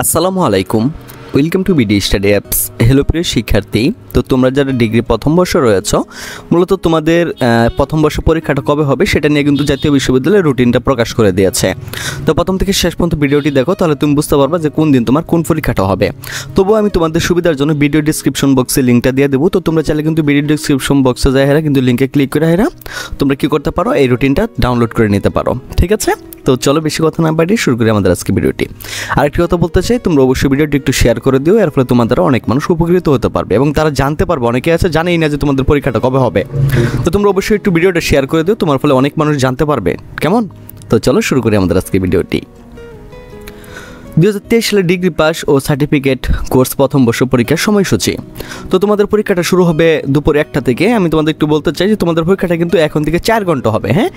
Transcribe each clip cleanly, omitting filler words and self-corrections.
আসসালামু আলাইকুম, welcome to BD study apps. Hello প্রিয় শিক্ষার্থী, তো তোমরা যারা ডিগ্রি প্রথম বর্ষে রয়েছো, মূলত তোমাদের প্রথম বর্ষ পরীক্ষাটা কবে হবে সেটা নিয়ে কিন্তু জাতীয় বিশ্ববিদ্যালয়ের রুটিনটা প্রকাশ করে দিয়েছে। তো প্রথম থেকে শেষ পর্যন্ত ভিডিওটি দেখো, তাহলে তুমি বুঝতে পারবা যে কোন দিন তোমার কোন পরীক্ষাটা হবে। তবুও আমি তোমাদের সুবিধার জন্য ভিডিও ডিসক্রিপশন বক্সে লিঙ্কটা দিয়ে দেবো। তো তোমরা চাইলে কিন্তু ভিডিও ডিসক্রিপশন বক্সে যাই কিন্তু লিঙ্কে ক্লিক করে তোমরা কী করতে পারো, এই রুটিনটা ডাউনলোড করে নিতে পারো। ঠিক আছে, তো চলো বেশি কথা না বাড়িয়ে শুরু করি আমাদের আজকে ভিডিওটি। আরেকটি কথা বলতে চাই, তোমরা অবশ্যই ভিডিওটি একটু শেয়ার করে দিও, এর ফলে তোমাদের অনেক মানুষ উপকৃত হতে পারবে এবং তারা জানতে পারবে। অনেকে আছে জানেই না যে তোমাদের পরীক্ষাটা কবে হবে, তো তোমরা অবশ্যই একটু ভিডিওটা শেয়ার করে দিও, তোমার ফলে অনেক মানুষ জানতে পারবে। কেমন? তো চলো শুরু করি আমাদের আজকে ভিডিওটি। 2023 সালে ডিগ্রি পাস ও সার্টিফিকেট কোর্স প্রথম বর্ষ পরীক্ষার সময়সূচি। তো তোমাদের পরীক্ষাটা শুরু হবে দুপুর 1টা থেকে। আমি তোমাদের একটু বলতে চাই যে তোমাদের পরীক্ষাটা কিন্তু এখন থেকে 4 ঘন্টা হবে। হ্যাঁ,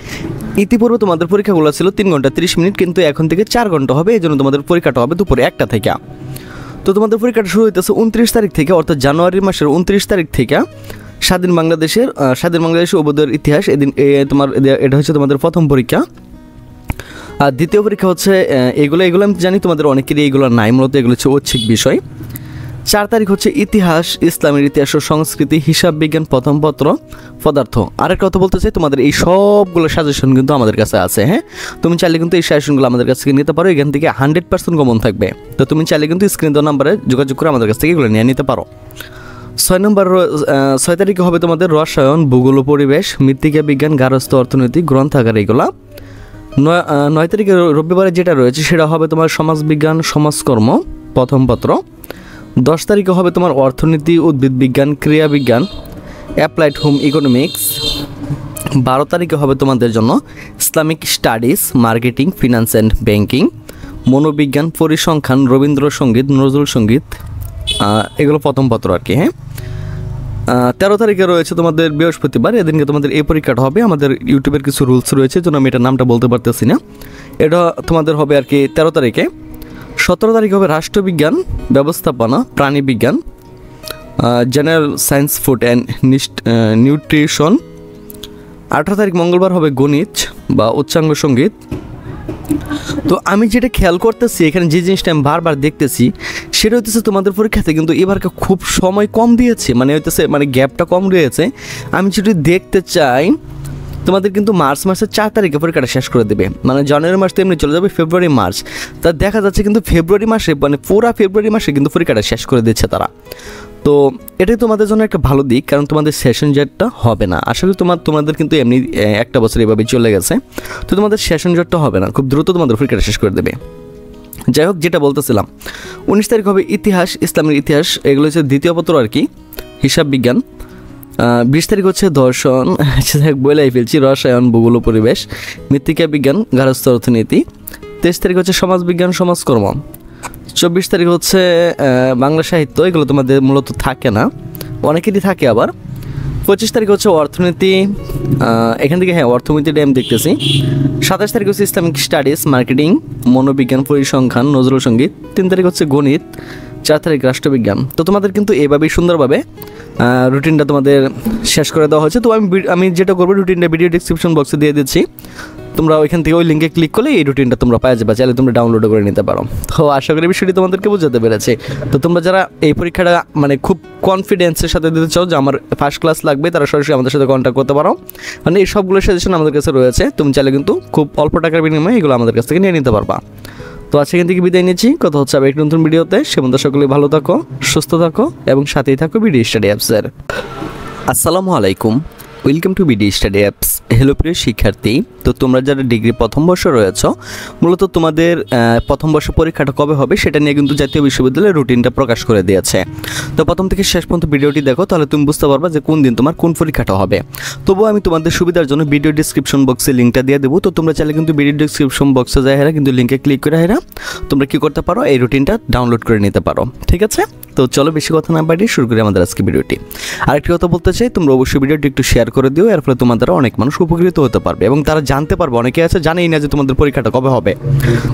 ইতিপূর্বে তোমাদের পরীক্ষাগুলো ছিল 3 ঘন্টা 30 মিনিট, কিন্তু এখন থেকে 4 ঘন্টা হবে। এই জন্য তোমাদের পরীক্ষাটা হবে দুপুর 1টা থেকে। তো তোমাদের পরীক্ষাটা শুরু হইতেছে 29 তারিখ থেকে, অর্থাৎ জানুয়ারি মাসের 29 তারিখ থেকে। স্বাধীন বাংলাদেশের অবদার ইতিহাস, এটা হচ্ছে তোমাদের প্রথম পরীক্ষা। আর দ্বিতীয় পরীক্ষা হচ্ছে এগুলো আমি জানি তোমাদের অনেকেরই এগুলো নাই, মূলত এগুলো হচ্ছে ঐচ্ছিক বিষয়। 4 তারিখ হচ্ছে ইতিহাস, ইসলামের ইতিহাস ও সংস্কৃতি, হিসাব বিজ্ঞান প্রথম পত্র, পদার্থ। আরেকটা কথা বলতে চাই, তোমাদের এই সবগুলো সাজেশন কিন্তু আমাদের কাছে আছে। হ্যাঁ, তুমি চাইলে কিন্তু এই সাজেশনগুলো আমাদের কাছ থেকে নিতে পারো, এখান থেকে 100% কমন থাকবে। তো তুমি চাইলে কিন্তু স্ক্রিন দেওয়া নাম্বারে যোগাযোগ করে আমাদের কাছ থেকে এগুলো নিয়ে নিতে পারো। 6 তারিখে হবে তোমাদের রসায়ন, ভূগোল ও পরিবেশ, মৃত্তিকা বিজ্ঞান, গার্হস্থ্য অর্থনীতি, গ্রন্থাগার। এগুলা 9 তারিখে রবিবারে যেটা রয়েছে সেটা হবে তোমার সমাজবিজ্ঞান, সমাজকর্ম প্রথম পত্র। 10 তারিখে হবে তোমার অর্থনীতি, উদ্ভিদ বিজ্ঞান, ক্রিয়া বিজ্ঞান, অ্যাপ্লাইড হোম ইকোনমিক্স। 12 তারিখে হবে তোমাদের জন্য Islamic studies, marketing, finance and banking, মনোবিজ্ঞান, পরিসংখ্যান, রবীন্দ্রসঙ্গীত, নজরুল সঙ্গীত, এগুলো প্রথম পত্র আর কি। হ্যাঁ, 13 তারিখে রয়েছে তোমাদের বৃহস্পতিবার, এদিনকে তোমাদের এই পরীক্ষাটা হবে। আমাদের ইউটিউবের কিছু রুলস রয়েছে, জন্য আমি এটার নামটা বলতে পারতেছি না। এটা তোমাদের হবে আর কি 13 তারিখে। 17 তারিখে হবে রাষ্ট্রবিজ্ঞান, ব্যবস্থাপনা, প্রাণী বিজ্ঞান, general science, food and nutrition. 18 তারিখ মঙ্গলবার হবে গণিত বা উচ্চাঙ্গ সঙ্গীত। তো আমি যেটা খেয়াল করতেছি এখানে, যে জিনিসটা আমি বারবার দেখতেছি সেটা হইতেছে তোমাদের পরীক্ষাতে কিন্তু এবারকে খুব সময় কম দিয়েছে, মানে গ্যাপটা কম রয়েছে। আমি যদি দেখতে চাই, তোমাদের কিন্তু মার্চ মাসের 4 তারিখে পরীক্ষাটা শেষ করে দেবে, মানে জানুয়ারি মাস তো এমনি চলে যাবে, ফেব্রুয়ারি মার্চ। তা দেখা যাচ্ছে কিন্তু ফেব্রুয়ারি মাসে, মানে পুরা ফেব্রুয়ারি মাসে কিন্তু পরীক্ষাটা শেষ করে দিচ্ছে তারা। তো এটাই তোমাদের জন্য একটা ভালো দিক, কারণ তোমাদের সেশন জটটা হবে না। আসলে তোমাদের কিন্তু এমনি একটা বছর এভাবে চলে গেছে, তো তোমাদের সেশন জটটা হবে না, খুব দ্রুত তোমাদের পরীক্ষাটা শেষ করে দেবে। যাই হোক, যেটা বলতেছিলাম, 19 তারিখ হবে ইতিহাস, ইসলামের ইতিহাস, এগুলো হচ্ছে দ্বিতীয় পত্র আর কি, হিসাব বিজ্ঞান। 20 তারিখ হচ্ছে দর্শন, বলেই ফেলছি, রসায়ন, ভূগোল ও পরিবেশ, মৃত্তিকা বিজ্ঞান, গার্হস্থ্য অর্থনীতি। 23 তারিখ হচ্ছে সমাজবিজ্ঞান, সমাজকর্ম। 24 তারিখ হচ্ছে বাংলা সাহিত্য, এগুলো তোমাদের মূলত থাকে না, অনেকেরই থাকে আবার। 25 তারিখ হচ্ছে অর্থনীতি, এখান থেকে হ্যাঁ অর্থনীতিটা আমি দেখতেছি। 27 তারিখ হচ্ছে ইসলামিক স্টাডিজ, মার্কেটিং, মনোবিজ্ঞান, পরিসংখ্যান, নজরুল সঙ্গীত। 3 তারিখ হচ্ছে গণিত। 4 তারিখ রাষ্ট্রবিজ্ঞান। তো তোমাদের কিন্তু এভাবেই সুন্দরভাবে রুটিনটা তোমাদের শেষ করে দেওয়া হয়েছে। তো আমি যেটা করবো, রুটিনটা ভিডিও ডিসক্রিপশন বক্সে দিয়ে দিচ্ছি, তোমরা ওইখান থেকে ওই লিঙ্কে ক্লিক করলে এই রুটিনটা তোমরা পাওয়া যাবে, চাইলে তোমরা ডাউনলোড করে নিতে পারো। তো আশা করি বিষয়টি তোমাদেরকে বোঝাতে পেরেছে। তো তোমরা যারা এই পরীক্ষাটা মানে খুব কনফিডেন্সের সাথে দিতে চাও যে আমার ফার্স্ট ক্লাস লাগবে, তারা সরাসরি আমাদের সাথে কন্ট্যাক্ট করতে পারো। মানে এই সবগুলো সাজেশন আমাদের কাছে রয়েছে, তুমি চাইলে কিন্তু খুব অল্প টাকার বিনিময়ে এগুলো আমাদের কাছ থেকে নিয়ে নিতে পারবা। তো আজকে এখান থেকে বিদায় নিচ্ছি, কথা হচ্ছে আবার একটি নতুন ভিডিওতে। সে পর্যন্ত সকলে ভালো থাকো, সুস্থ থাকো এবং সাথেই থাকো বিডি স্টাডি অ্যাপসের। আসসালামু আলাইকুম, welcome to BD study apps. Hello প্রিয় শিক্ষার্থী, তো তোমরা যারা ডিগ্রি প্রথম বর্ষে রয়েছো, মূলত তোমাদের প্রথম বর্ষ পরীক্ষাটা কবে হবে সেটা নিয়ে কিন্তু জাতীয় বিশ্ববিদ্যালয়ের রুটিনটা প্রকাশ করে দিয়েছে। তো প্রথম থেকে শেষ পর্যন্ত ভিডিওটি দেখো, তাহলে তুমি বুঝতে পারবা যে কোন দিন তোমার কোন পরীক্ষাটা হবে। তবুও আমি তোমাদের সুবিধার জন্য ভিডিও ডিসক্রিপশন বক্সে লিঙ্কটা দিয়ে দেবো। তো তোমরা চাইলে কিন্তু ভিডিও ডিসক্রিপশন বক্সে যাই কিন্তু লিঙ্কে ক্লিক করে তোমরা কী করতে পারো, এই রুটিনটা ডাউনলোড করে নিতে পারো। ঠিক আছে, তো চলো বেশি কথা না বাড়িয়ে শুরু করি আমাদের আজকে ভিডিওটি। আরেকটি কথা বলতে চাই, তোমরা অবশ্যই ভিডিওটি একটু শেয়ার করে দিও, এর ফলে তোমাদের অনেক মানুষ উপকৃত হতে পারবে এবং তারা জানতে পারবে। অনেকে আছে জানেই না যে তোমাদের পরীক্ষাটা কবে হবে,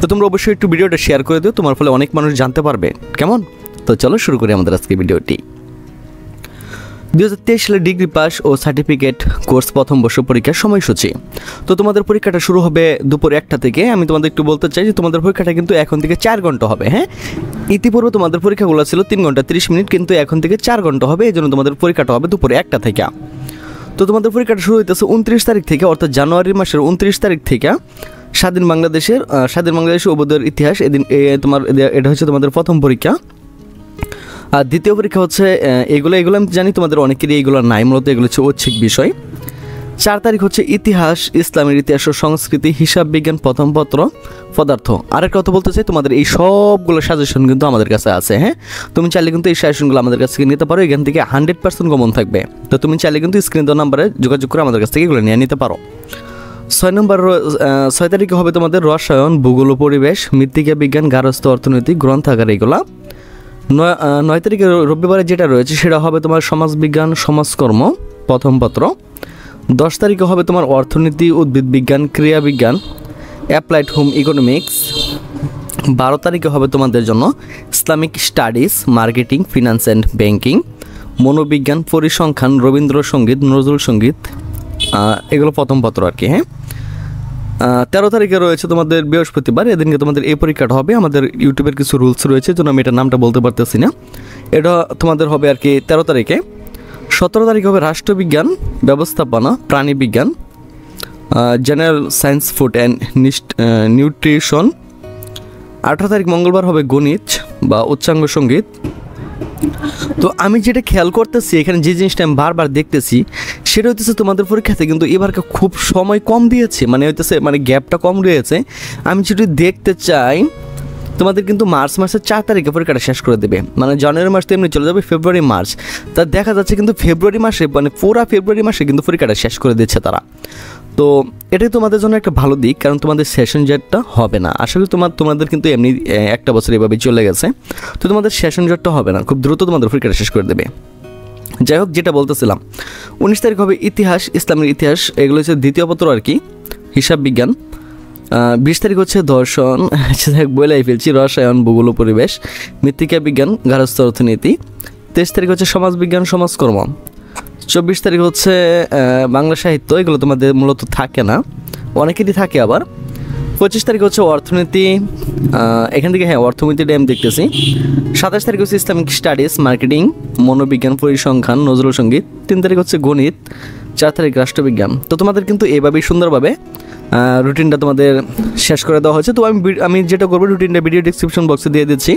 তো তোমরা অবশ্যই একটু ভিডিওটা শেয়ার করে দিও, তোমার ফলে অনেক মানুষ জানতে পারবে। কেমন? তো চলো শুরু করি আমাদের আজকে ভিডিওটি। 2023 সালে ডিগ্রি পাস ও সার্টিফিকেট কোর্স প্রথম বর্ষ পরীক্ষার সময়সূচি। তো তোমাদের পরীক্ষাটা শুরু হবে দুপুর 1টা থেকে। আমি তোমাদের একটু বলতে চাই যে তোমাদের পরীক্ষাটা কিন্তু এখন থেকে 4 ঘন্টা হবে। হ্যাঁ, ইতিপূর্বে তোমাদের পরীক্ষাগুলো ছিল 3 ঘন্টা 30 মিনিট, কিন্তু এখন থেকে 4 ঘন্টা হবে। এই জন্য তোমাদের পরীক্ষাটা হবে দুপুরে 1টা থেকে। তো তোমাদের পরীক্ষাটা শুরু হইতেছে 29 তারিখ থেকে, অর্থাৎ জানুয়ারি মাসের 29 তারিখ থেকে। স্বাধীন বাংলাদেশের অভ্যুদয়ের ইতিহাস, তোমার এটা হচ্ছে তোমাদের প্রথম পরীক্ষা। আর দ্বিতীয় পরীক্ষা হচ্ছে এগুলো আমি জানি তোমাদের অনেকেরই এইগুলো নাই, মূলত এগুলো হচ্ছে ঐচ্ছিক বিষয়। 4 তারিখ হচ্ছে ইতিহাস, ইসলামের ইতিহাস ও সংস্কৃতি, হিসাব বিজ্ঞান প্রথম পত্র, পদার্থ। আরেকটা কথা বলতে চাই, তোমাদের এই সবগুলো সাজেশন কিন্তু আমাদের কাছে আছে। হ্যাঁ, তুমি চাইলে কিন্তু এই সাজেশনগুলো আমাদের কাছ থেকে নিতে পারো, এখান থেকে 100% কমন থাকবে। তো তুমি চাইলে কিন্তু স্ক্রিন দেওয়া নাম্বারে যোগাযোগ করে আমাদের কাছ থেকে এগুলো নিয়ে নিতে পারো। 6 তারিখে হবে তোমাদের রসায়ন, ভূগোল ও পরিবেশ, মৃত্তিকা বিজ্ঞান, গার্হস্থ্য অর্থনীতি, গ্রন্থাগার এগুলা। 9 তারিখে রবিবারে যেটা রয়েছে সেটা হবে তোমার সমাজবিজ্ঞান, সমাজকর্ম প্রথম পত্র। 10 তারিখে হবে তোমার অর্থনীতি, উদ্ভিদ বিজ্ঞান, ক্রিয়া বিজ্ঞান, অ্যাপ্লাইড হোম ইকোনমিক্স। 12 তারিখে হবে তোমাদের জন্য Islamic studies, marketing, finance and banking, মনোবিজ্ঞান, পরিসংখ্যান, রবীন্দ্রসঙ্গীত, নজরুল সঙ্গীত, এগুলো প্রথম পত্র আর কি। হ্যাঁ, 13 তারিখে রয়েছে তোমাদের বৃহস্পতিবার, এদিনকে তোমাদের এই পরীক্ষাটা হবে। আমাদের ইউটিউবের কিছু রুলস রয়েছে, জন্য আমি এটার নামটা বলতে পারতেছি না। এটা তোমাদের হবে আর কি 13 তারিখে। 17 তারিখে হবে রাষ্ট্রবিজ্ঞান, ব্যবস্থাপনা, প্রাণী বিজ্ঞান, general science, food and nutrition. 18 তারিখ মঙ্গলবার হবে গণিত বা উচ্চাঙ্গ সঙ্গীত। তো আমি যেটা খেয়াল করতেছি এখানে, যে জিনিসটা আমি বারবার দেখতেছি সেটা হইতেছে তোমাদের পরীক্ষাতে কিন্তু এবারকে খুব সময় কম দিয়েছে, মানে গ্যাপটা কম রয়েছে। আমি যদি দেখতে চাই তোমাদের কিন্তু মার্চ মাসের 4 তারিখে পরীক্ষাটা শেষ করে দেবে, মানে জানুয়ারি মাস তো এমনি চলে যাবে, ফেব্রুয়ারি মার্চ। তা দেখা যাচ্ছে কিন্তু ফেব্রুয়ারি মাসে, মানে পুরা ফেব্রুয়ারি মাসে কিন্তু পরীক্ষাটা শেষ করে দিচ্ছে তারা। তো এটাই তোমাদের জন্য একটা ভালো দিক, কারণ তোমাদের সেশন জটটা হবে না। আসলে তোমাদের কিন্তু এমনি একটা বছর এভাবে চলে গেছে, তো তোমাদের সেশন জটটা হবে না, খুব দ্রুত তোমাদের পরীক্ষাটা শেষ করে দেবে। যাই হোক, যেটা বলতেছিলাম, 19 তারিখ হবে ইতিহাস, ইসলামের ইতিহাস, এগুলো হচ্ছে দ্বিতীয় পত্র আর কি, হিসাব বিজ্ঞান। 20 তারিখ হচ্ছে দর্শন, বলেই ফেলছি, রসায়ন, ভূগোল ও পরিবেশ, মৃত্তিকা বিজ্ঞান, গার্হস্থ্য অর্থনীতি। 23 তারিখ হচ্ছে সমাজবিজ্ঞান, সমাজকর্ম। 24 তারিখ হচ্ছে বাংলা সাহিত্য, এগুলো তোমাদের মূলত থাকে না, অনেকেরই থাকে আবার। 25 তারিখ হচ্ছে অর্থনীতি, এখান থেকে হ্যাঁ অর্থনীতিটা আমি দেখতেছি। 27 তারিখ হচ্ছে ইসলামিক স্টাডিজ, মার্কেটিং, মনোবিজ্ঞান, পরিসংখ্যান, নজরুল সঙ্গীত। 3 তারিখ হচ্ছে গণিত। 4 তারিখ রাষ্ট্রবিজ্ঞান। তো তোমাদের কিন্তু এভাবেই সুন্দরভাবে রুটিনটা তোমাদের শেষ করে দেওয়া হয়েছে। তো আমি যেটা করবো, রুটিনটা ভিডিও ডিসক্রিপশন বক্সে দিয়ে দিচ্ছি,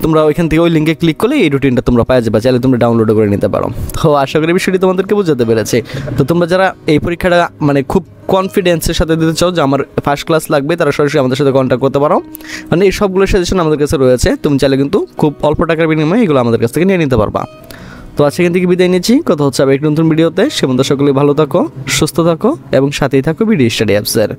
তোমরা ওইখান থেকে ওই লিঙ্কে ক্লিক করলে এই রুটিনটা তোমরা পাওয়া যাবে, চাইলে তোমরা ডাউনলোড করে নিতে পারো। তো আশা করি বিষয়টি তোমাদেরকে বোঝাতে পেরেছে। তো তোমরা যারা এই পরীক্ষাটা মানে খুব কনফিডেন্সের সাথে দিতে চাও যে আমার ফার্স্ট ক্লাস লাগবে, তারা সরাসরি আমাদের সাথে কন্ট্যাক্ট করতে পারো। মানে এই সবগুলো সাজেশন আমাদের কাছে রয়েছে, তুমি চাইলে কিন্তু খুব অল্প টাকার বিনিময়ে এগুলো আমাদের কাছ থেকে নিয়ে নিতে পারবা। তো আজকে এখান থেকে বিদায় নিচ্ছি, কথা হচ্ছে আবার এক নতুন ভিডিওতে। সে বন্ধু সকলেই ভালো থাকো, সুস্থ থাকো এবং সাথেই থাকো বিডি স্টাডি অ্যাপসের।